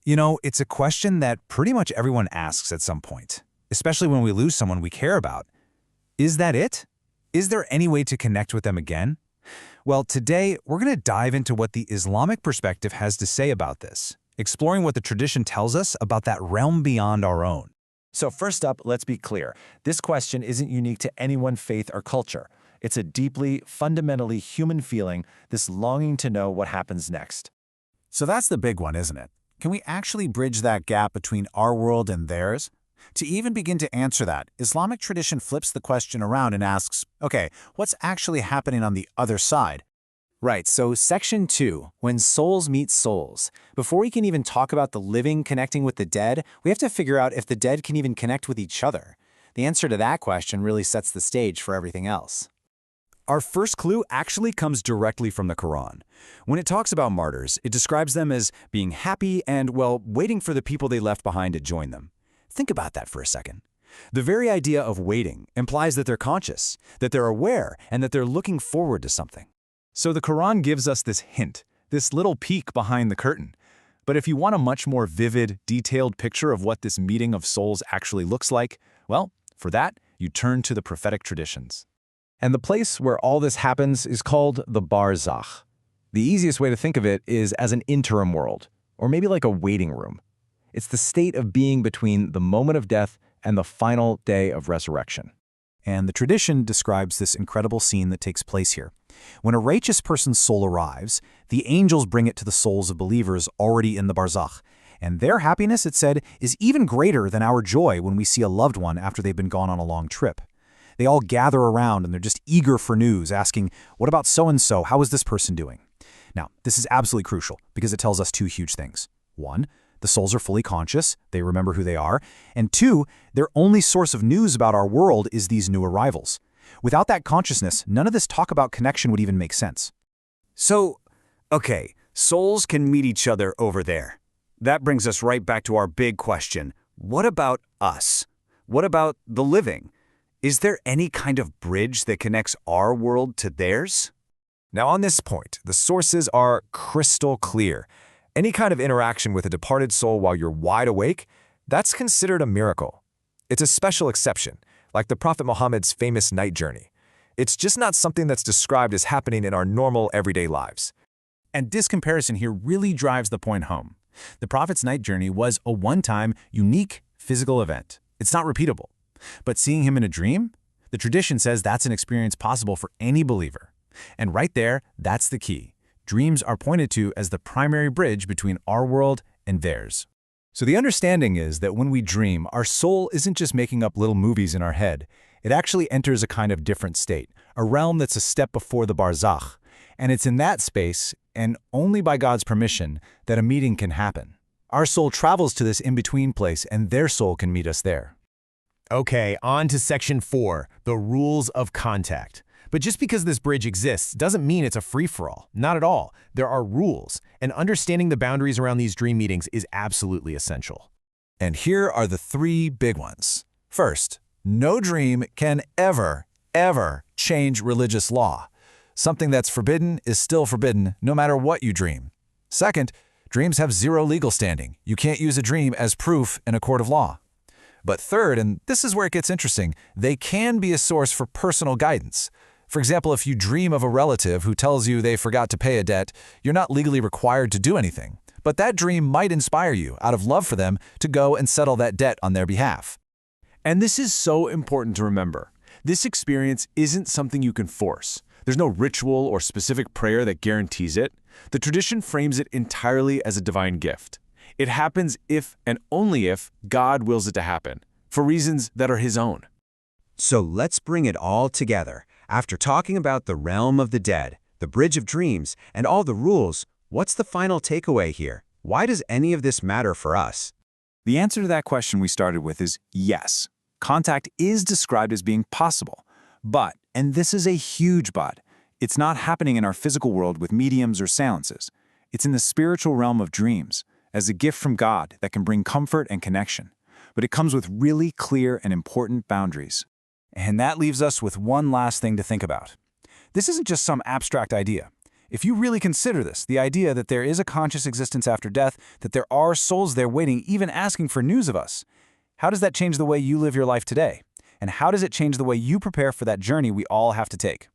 You know, it's a question that pretty much everyone asks at some point, especially when we lose someone we care about. Is that it? Is there any way to connect with them again? Well, today we're going to dive into what the Islamic perspective has to say about this, exploring what the tradition tells us about that realm beyond our own. So first up, let's be clear. This question isn't unique to any one faith or culture. It's a deeply, fundamentally human feeling, this longing to know what happens next. So that's the big one, isn't it? Can we actually bridge that gap between our world and theirs? To even begin to answer that, Islamic tradition flips the question around and asks, okay, what's actually happening on the other side? Right, so Section 2, when souls meet souls. Before we can even talk about the living connecting with the dead, we have to figure out if the dead can even connect with each other. The answer to that question really sets the stage for everything else. Our first clue actually comes directly from the Quran. When it talks about martyrs, it describes them as being happy and, well, waiting for the people they left behind to join them. Think about that for a second. The very idea of waiting implies that they're conscious, that they're aware, and that they're looking forward to something. So the Quran gives us this hint, this little peek behind the curtain. But if you want a much more vivid, detailed picture of what this meeting of souls actually looks like, well, for that, you turn to the prophetic traditions. And the place where all this happens is called the Barzakh. The easiest way to think of it is as an interim world, or maybe like a waiting room. It's the state of being between the moment of death and the final day of resurrection. And the tradition describes this incredible scene that takes place here. When a righteous person's soul arrives, the angels bring it to the souls of believers already in the Barzakh. And their happiness, it said, is even greater than our joy when we see a loved one after they've been gone on a long trip. They all gather around and they're just eager for news, asking, what about so-and-so? How is this person doing? Now, this is absolutely crucial because it tells us two huge things. One, the souls are fully conscious, they remember who they are. And two, their only source of news about our world is these new arrivals. Without that consciousness, none of this talk about connection would even make sense. So, okay, souls can meet each other over there. That brings us right back to our big question. What about us? What about the living? Is there any kind of bridge that connects our world to theirs? Now on this point, the sources are crystal clear. Any kind of interaction with a departed soul while you're wide awake, that's considered a miracle. It's a special exception, like the Prophet Muhammad's famous night journey. It's just not something that's described as happening in our normal everyday lives. And this comparison here really drives the point home. The Prophet's night journey was a one-time, unique physical event. It's not repeatable. But seeing him in a dream? The tradition says that's an experience possible for any believer. And right there, that's the key. Dreams are pointed to as the primary bridge between our world and theirs. So the understanding is that when we dream, our soul isn't just making up little movies in our head. It actually enters a kind of different state, a realm that's a step before the Barzakh. And it's in that space, and only by God's permission, that a meeting can happen. Our soul travels to this in-between place, and their soul can meet us there. Okay, on to Section 4, the rules of contact. But just because this bridge exists doesn't mean it's a free-for-all. Not at all. There are rules, and understanding the boundaries around these dream meetings is absolutely essential. And here are the three big ones. First, no dream can ever change religious law. Something that's forbidden is still forbidden no matter what you dream. Second, dreams have zero legal standing. You can't use a dream as proof in a court of law. But third, and this is where it gets interesting, they can be a source for personal guidance. For example, if you dream of a relative who tells you they forgot to pay a debt, you're not legally required to do anything. But that dream might inspire you, out of love for them, to go and settle that debt on their behalf. And this is so important to remember. This experience isn't something you can force. There's no ritual or specific prayer that guarantees it. The tradition frames it entirely as a divine gift. It happens if and only if God wills it to happen, for reasons that are His own. So let's bring it all together. After talking about the realm of the dead, the bridge of dreams, and all the rules, what's the final takeaway here? Why does any of this matter for us? The answer to that question we started with is yes. Contact is described as being possible. But, and this is a huge but, it's not happening in our physical world with mediums or seances. It's in the spiritual realm of dreams, as a gift from God that can bring comfort and connection. But it comes with really clear and important boundaries. And that leaves us with one last thing to think about. This isn't just some abstract idea. If you really consider this, the idea that there is a conscious existence after death, that there are souls there waiting, even asking for news of us, how does that change the way you live your life today? And how does it change the way you prepare for that journey we all have to take?